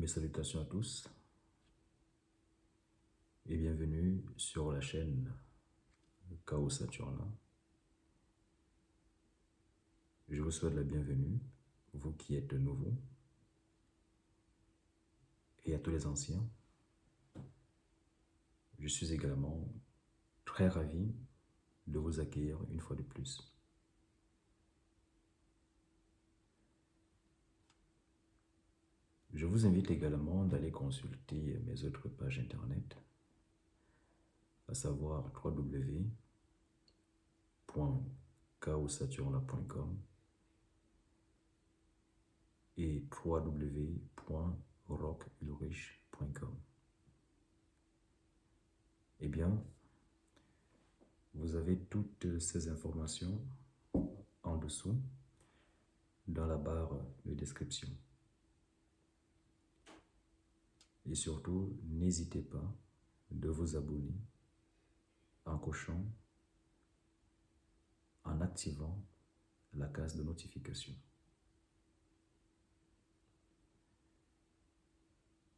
Mes salutations à tous et bienvenue sur la chaîne Chaos Saturna. Je vous souhaite la bienvenue, vous qui êtes nouveaux, et à tous les anciens. Je suis également très ravi de vous accueillir une fois de plus. Je vous invite également d'aller consulter mes autres pages internet, à savoir www.chaossaturna.com et www.rockulrich.com. Eh bien, vous avez toutes ces informations en dessous dans la barre de description. Et surtout, n'hésitez pas de vous abonner en cochant, en activant la case de notification.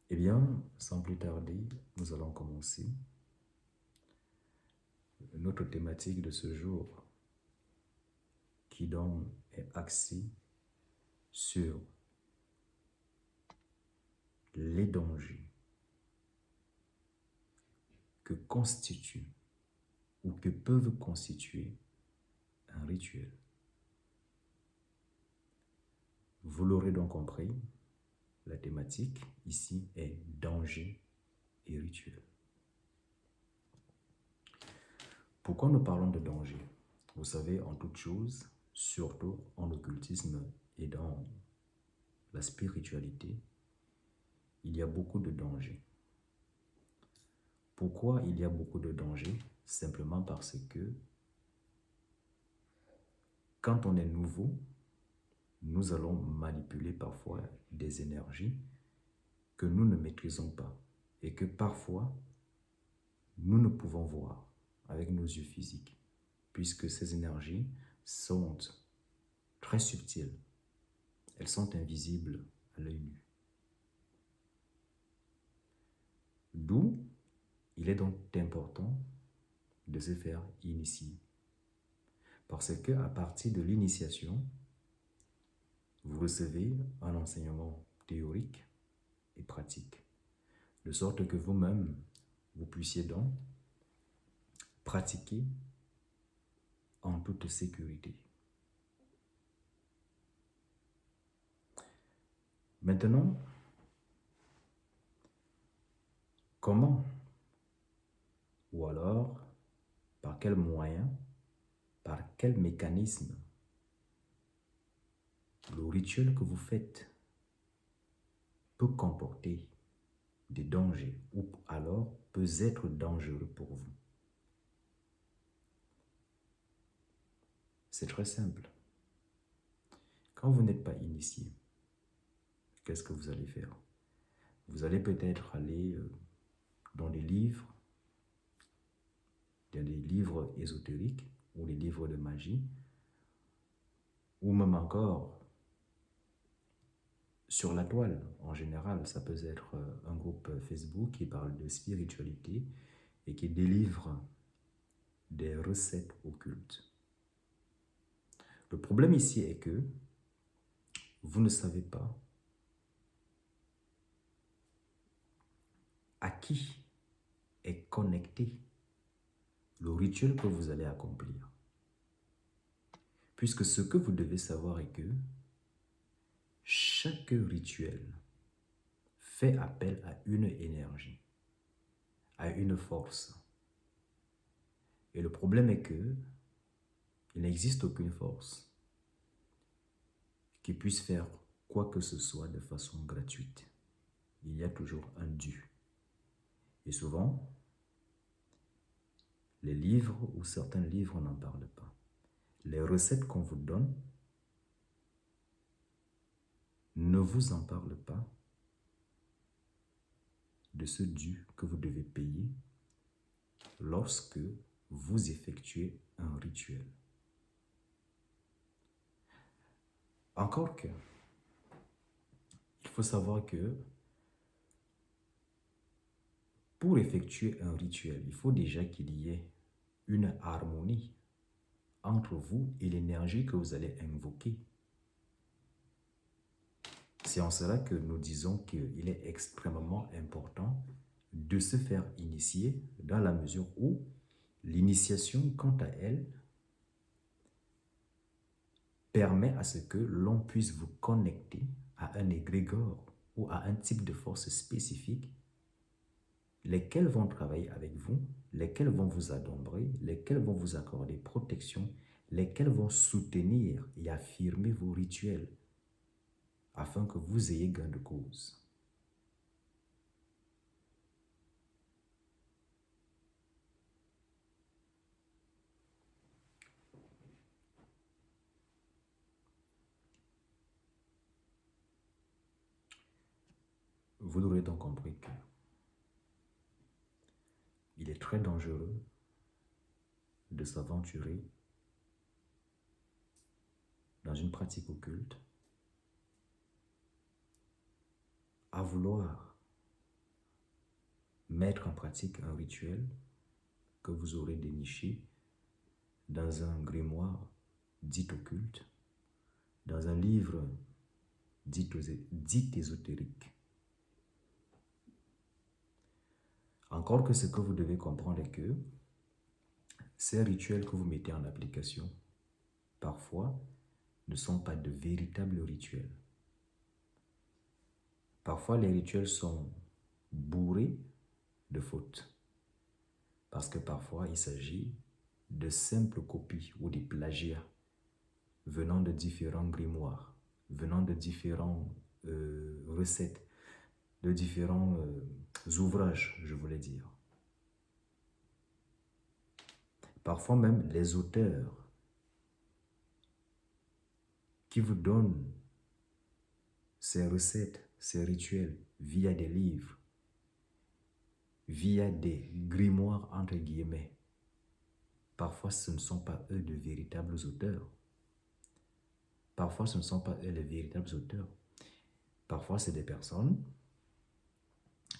Eh bien, sans plus tarder, nous allons commencer notre thématique de ce jour qui donc est axée sur les dangers que constitue ou que peuvent constituer un rituel. Vous l'aurez donc compris, la thématique ici est danger et rituel. Pourquoi nous parlons de danger? Vous savez, en toute chose, surtout en occultisme et dans la spiritualité, il y a beaucoup de dangers. Pourquoi il y a beaucoup de dangers? Simplement parce que quand on est nouveau, nous allons manipuler parfois des énergies que nous ne maîtrisons pas et que parfois nous ne pouvons voir avec nos yeux physiques, puisque ces énergies sont très subtiles. Elles sont invisibles à l'œil nu. D'où il est donc important de se faire initier. Parce que à partir de l'initiation, vous recevez un enseignement théorique et pratique, de sorte que vous-même, vous puissiez donc pratiquer en toute sécurité. Maintenant, comment ou alors par quel moyen, par quel mécanisme le rituel que vous faites peut comporter des dangers ou alors peut être dangereux pour vous? C'est très simple. Quand vous n'êtes pas initié, qu'est-ce que vous allez faire? Vous allez peut-être aller dans des livres ésotériques ou des livres de magie, ou même encore sur la toile. En général, ça peut être un groupe Facebook qui parle de spiritualité et qui délivre des recettes occultes. Le problème ici est que vous ne savez pas à qui est connecté le rituel que vous allez accomplir. Puisque ce que vous devez savoir est que chaque rituel fait appel à une énergie, à une force. Et le problème est que il n'existe aucune force qui puisse faire quoi que ce soit de façon gratuite. Il y a toujours un dû. Et souvent, les livres ou certains livres n'en parlent pas. Les recettes qu'on vous donne ne vous en parlent pas de ce dû que vous devez payer lorsque vous effectuez un rituel. Encore que, il faut savoir que pour effectuer un rituel, il faut déjà qu'il y ait une harmonie entre vous et l'énergie que vous allez invoquer. C'est en cela que nous disons qu'il est extrêmement important de se faire initier dans la mesure où l'initiation, quant à elle, permet à ce que l'on puisse vous connecter à un égrégore ou à un type de force spécifique, lesquels vont travailler avec vous, lesquels vont vous adombrer, lesquels vont vous accorder protection, lesquels vont soutenir et affirmer vos rituels afin que vous ayez gain de cause. Vous l'aurez donc compris que il est très dangereux de s'aventurer dans une pratique occulte à vouloir mettre en pratique un rituel que vous aurez déniché dans un grimoire dit occulte, dans un livre dit ésotérique. Encore que ce que vous devez comprendre est que ces rituels que vous mettez en application, parfois, ne sont pas de véritables rituels. Parfois, les rituels sont bourrés de fautes. Parce que parfois, il s'agit de simples copies ou des plagiats venant de différents grimoires, venant de différentes recettes, de différents ouvrages, je voulais dire. Parfois même, les auteurs qui vous donnent ces recettes, ces rituels via des livres, via des grimoires entre guillemets, parfois ce ne sont pas eux de véritables auteurs. Parfois ce ne sont pas eux les véritables auteurs. Parfois c'est des personnes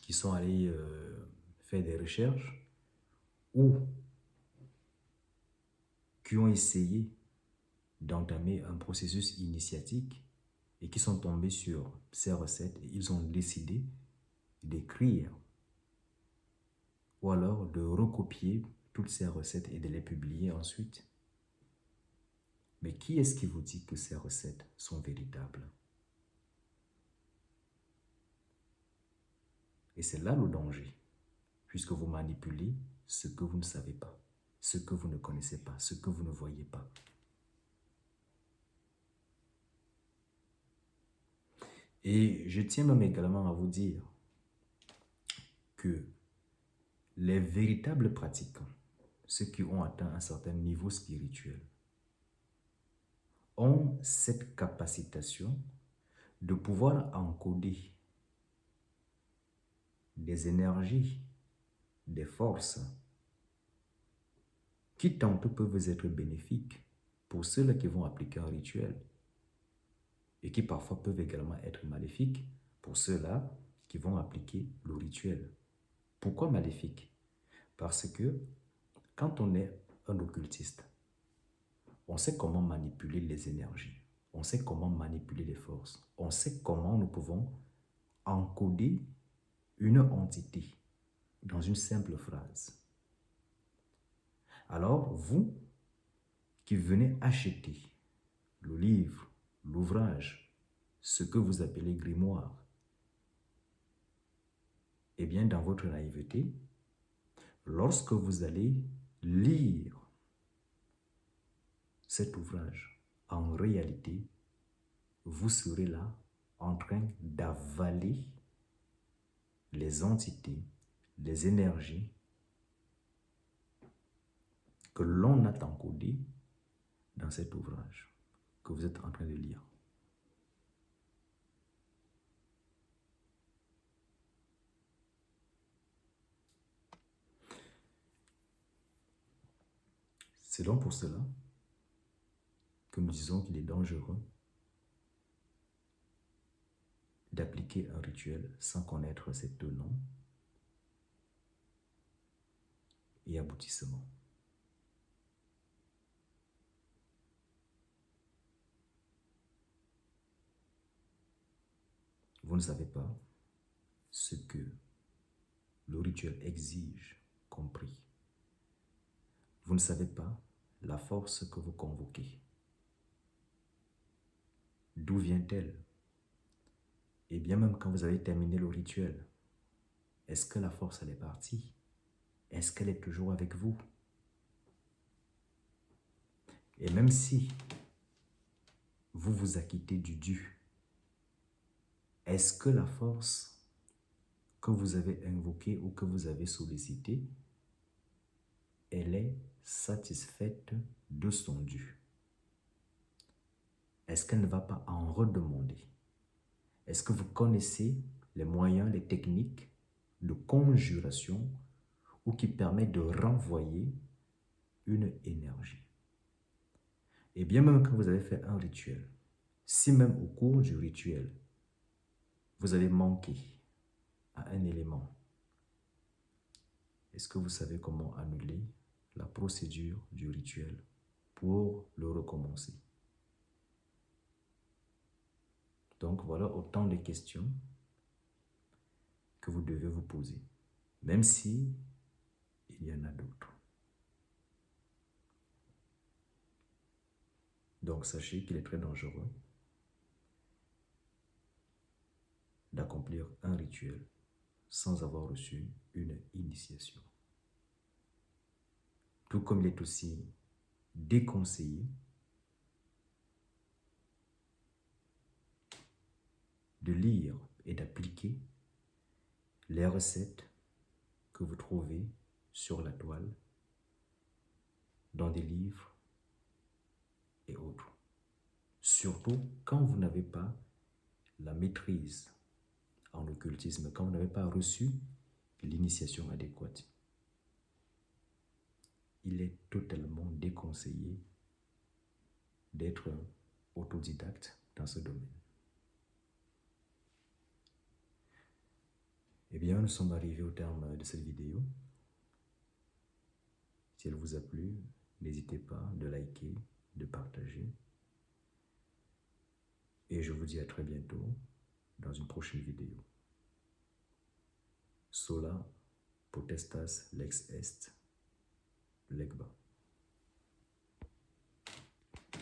qui sont allées faire des recherches ou qui ont essayé d'entamer un processus initiatique et qui sont tombés sur ces recettes et ils ont décidé d'écrire ou alors de recopier toutes ces recettes et de les publier ensuite. Mais qui est-ce qui vous dit que ces recettes sont véritables? Et c'est là le danger, puisque vous manipulez ce que vous ne savez pas, ce que vous ne connaissez pas, ce que vous ne voyez pas. Et je tiens même également à vous dire que les véritables pratiquants, ceux qui ont atteint un certain niveau spirituel, ont cette capacitation de pouvoir encoder des énergies, des forces qui tantôt peuvent être bénéfiques pour ceux-là qui vont appliquer un rituel et qui parfois peuvent également être maléfiques pour ceux-là qui vont appliquer le rituel. Pourquoi maléfique? Parce que quand on est un occultiste, on sait comment manipuler les énergies, on sait comment manipuler les forces, on sait comment nous pouvons encoder une entité dans une simple phrase. Alors, vous qui venez acheter le livre, l'ouvrage, ce que vous appelez grimoire, eh bien, dans votre naïveté, lorsque vous allez lire cet ouvrage, en réalité, vous serez là en train d'avaler les entités, les énergies que l'on a encodées dans cet ouvrage que vous êtes en train de lire. C'est donc pour cela que nous disons qu'il est dangereux d'appliquer un rituel sans connaître ses tenants et aboutissement. Vous ne savez pas ce que le rituel exige comme prix. Vous ne savez pas la force que vous convoquez. D'où vient-elle? Et bien même quand vous avez terminé le rituel, est-ce que la force elle est partie? Est-ce qu'elle est toujours avec vous? Et même si vous vous acquittez du dû, est-ce que la force que vous avez invoquée ou que vous avez sollicitée, elle est satisfaite de son dû? Est-ce qu'elle ne va pas en redemander? Est-ce que vous connaissez les moyens, les techniques de conjuration ou qui permettent de renvoyer une énergie? Et bien même quand vous avez fait un rituel, si même au cours du rituel, vous avez manqué à un élément, est-ce que vous savez comment annuler la procédure du rituel pour le recommencer? Donc voilà autant de questions que vous devez vous poser, même si il y en a d'autres. Donc sachez qu'il est très dangereux d'accomplir un rituel sans avoir reçu une initiation. Tout comme il est aussi déconseillé de lire et d'appliquer les recettes que vous trouvez sur la toile, dans des livres et autres. Surtout quand vous n'avez pas la maîtrise en occultisme, quand vous n'avez pas reçu l'initiation adéquate. Il est totalement déconseillé d'être autodidacte dans ce domaine. Eh bien, nous sommes arrivés au terme de cette vidéo. Si elle vous a plu, n'hésitez pas de liker, de partager. Et je vous dis à très bientôt dans une prochaine vidéo. Sola potestas lex est, legba.